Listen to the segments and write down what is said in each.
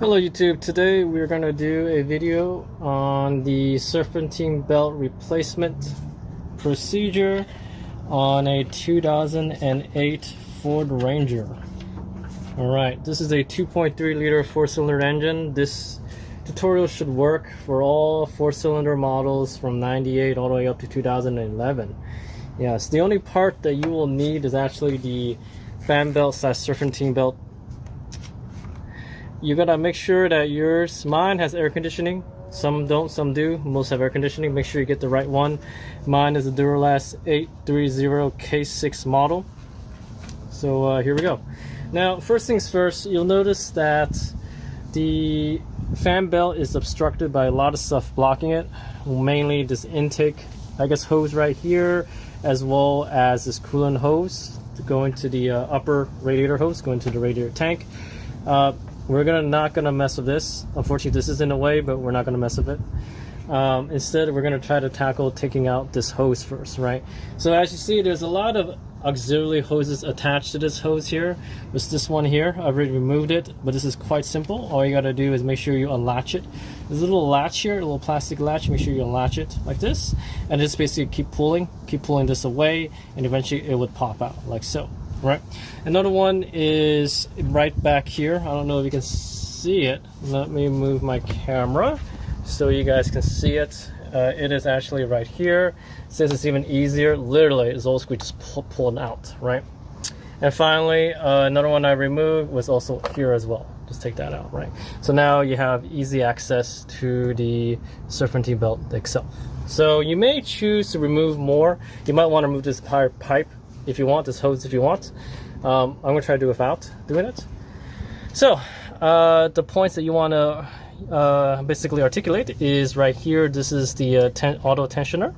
Hello YouTube, today we're going to do a video on the Serpentine Belt replacement procedure on a 2008 Ford Ranger. Alright, this is a 2.3 liter 4-cylinder engine. This tutorial should work for all 4-cylinder models from 98 all the way up to 2011. Yes, the only part that you will need is actually the fan belt / serpentine belt. You gotta make sure that mine has air conditioning. Some don't, some do. Most have air conditioning. Make sure you get the right one. Mine is a Duralast 830 K6 model. So here we go. Now, first things first, you'll notice that the fan belt is obstructed by a lot of stuff blocking it. Mainly this intake, hose right here, as well as this coolant hose to go into the upper radiator hose, go into the radiator tank. We're not gonna mess with this. Unfortunately, this is in the way, but we're not gonna mess with it. Instead, we're gonna try to tackle taking out this hose first, right? So as you see, there's a lot of auxiliary hoses attached to this hose here. There's this one here. I've already removed it, but this is quite simple. All you gotta do is make sure you unlatch it. There's a little latch here, a little plastic latch. Make sure you unlatch it like this, and just basically keep pulling this away, and eventually it would pop out like so. Right. Another one is right back here. I don't know if you can see it. Let me move my camera so you guys can see it. It is actually right here. Since it's even easier, literally it's all squeeze just pulling out, right? And finally, another one I removed was also here as well. Just take that out, right? So now you have easy access to the serpentine belt itself. So you may choose to remove more. You might want to remove this pipe if you want, this hose if you want. I'm going to try to do without doing it. So the points that you want to basically articulate is right here. This is the auto tensioner,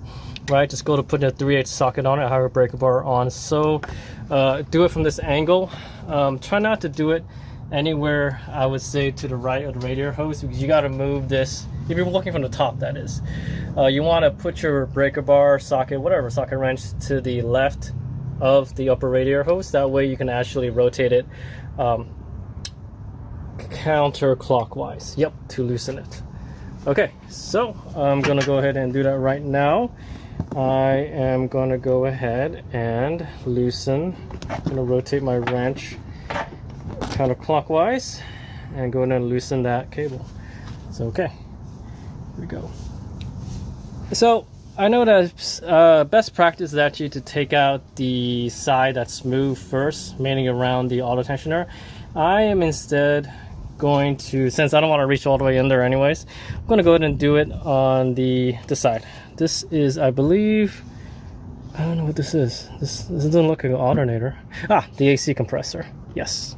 right? Just go to put a 3/8 socket on it. I have a breaker bar on. So do it from this angle. Try not to do it anywhere, I would say, to the right of the radiator hose, because you got to move this. If you're working from the top, that is. You want to put your breaker bar, socket, whatever, socket wrench to the left of the upper radiator hose. That way you can actually rotate it counterclockwise. Yep, to loosen it. Okay, so I'm gonna go ahead and do that right now. I am gonna go ahead and loosen. I'm gonna rotate my wrench counterclockwise and go ahead and loosen that cable. So okay, here we go. So I know that best practice is actually to take out the side that's smooth first, mainly around the auto tensioner. I am instead going to, since I don't want to reach all the way in there anyways, I'm going to go ahead and do it on the side. This is, I believe, I don't know what this is. This doesn't look like an alternator. Ah, the AC compressor. Yes.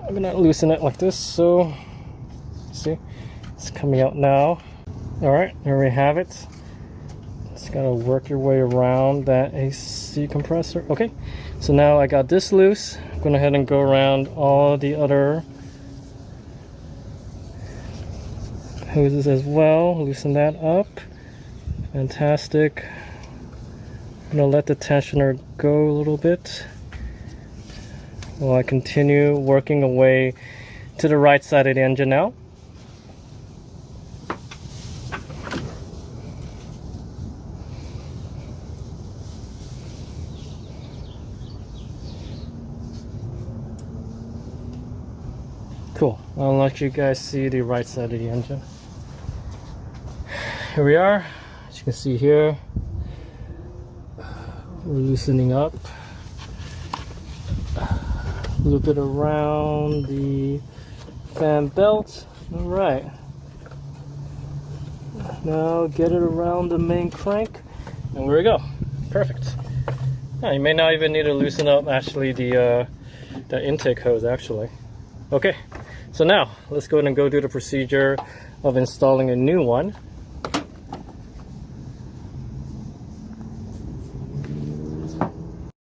I'm going to loosen it like this. So, see, it's coming out now. All right, there we have it. Just gotta work your way around that AC compressor. Okay, so now I got this loose. I'm going ahead and go around all the other hoses as well. Loosen that up. Fantastic. I'm gonna let the tensioner go a little bit while I continue working away to the right side of the engine now. Cool. I'll let you guys see the right side of the engine. Here we are. As you can see here, we're loosening up a little bit around the fan belt. All right. Now get it around the main crank, and there we go. Perfect. Now, you may not even need to loosen up actually the intake hose actually. Okay. So now, let's go ahead and go do the procedure of installing a new one.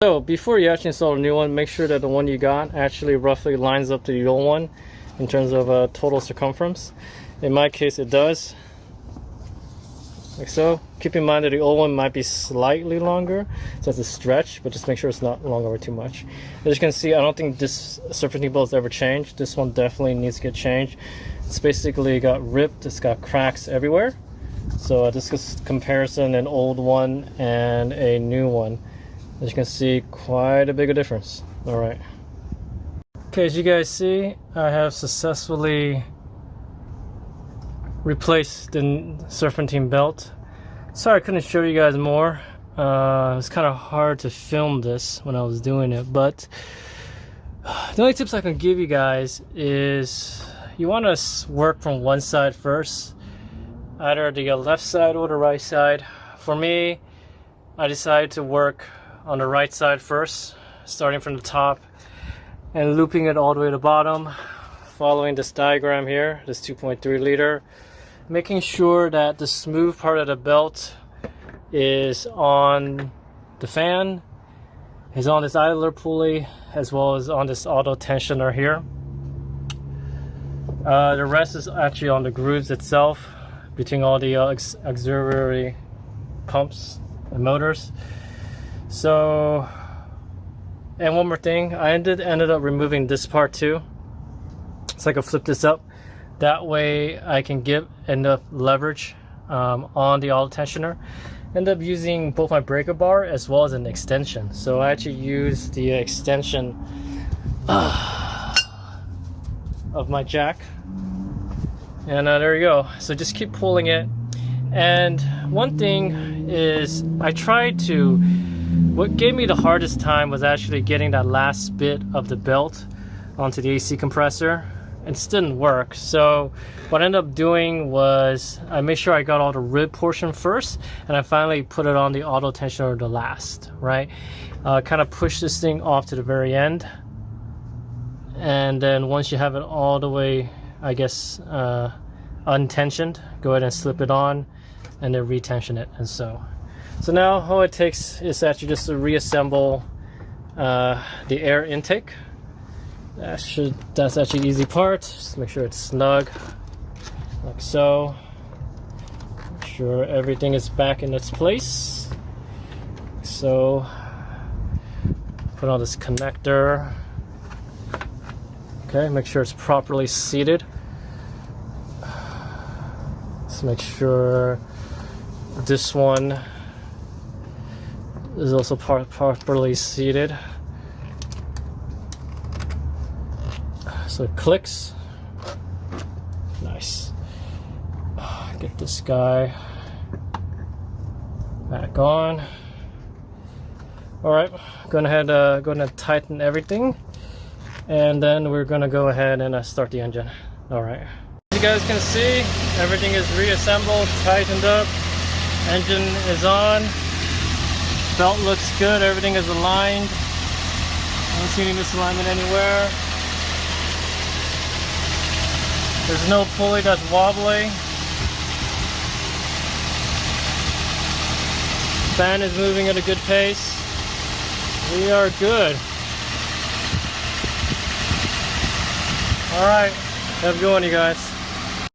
So, before you actually install a new one, make sure that the one you got actually roughly lines up to the old one in terms of total circumference. In my case, it does. like so. Keep in mind that the old one might be slightly longer, so it's a stretch, but just make sure it's not long over too much. As you can see, I don't think this serpentine belt has ever changed. This one definitely needs to get changed. It's basically got ripped, it's got cracks everywhere. So this is comparison an old one and a new one. As you can see, quite a big difference. All right. Okay, as you guys see, I have successfully replaced the serpentine belt. Sorry I couldn't show you guys more. It was kind of hard to film this when I was doing it, but the only tips I can give you guys is you want to work from one side first, either the left side or the right side. For me, I decided to work on the right side first, starting from the top and looping it all the way to the bottom, following this diagram here, this 2.3 liter, making sure that the smooth part of the belt is on the fan, is on this idler pulley, as well as on this auto tensioner here. The rest is actually on the grooves itself, between all the auxiliary pumps and motors. So, and one more thing, I ended up removing this part too, so I can flip this up. That way I can get enough leverage on the auto tensioner. End up using both my breaker bar as well as an extension. So I actually use the extension of my jack. And there you go. So just keep pulling it. And one thing is, what gave me the hardest time was actually getting that last bit of the belt onto the AC compressor. It still didn't work. So what I ended up doing was I made sure I got all the rib portion first, and I finally put it on the auto tensioner the last, right? Kind of push this thing off to the very end. And then once you have it all the way, I guess, untensioned, go ahead and slip it on and then retension it. And so now all it takes is actually just to reassemble the air intake. That's actually the easy part. Just make sure it's snug, like so. Make sure everything is back in its place. So put on this connector. Okay, make sure it's properly seated. Let's make sure this one is also properly seated. So it clicks. Nice. Get this guy back on. All right, go ahead and tighten everything, and then we're gonna go ahead and start the engine. All right. As you guys can see, everything is reassembled, tightened up. Engine is on. Belt looks good. Everything is aligned. I don't see any misalignment anywhere. There's no pulley that's wobbly. Fan is moving at a good pace. We are good. All right, have a good one, you guys.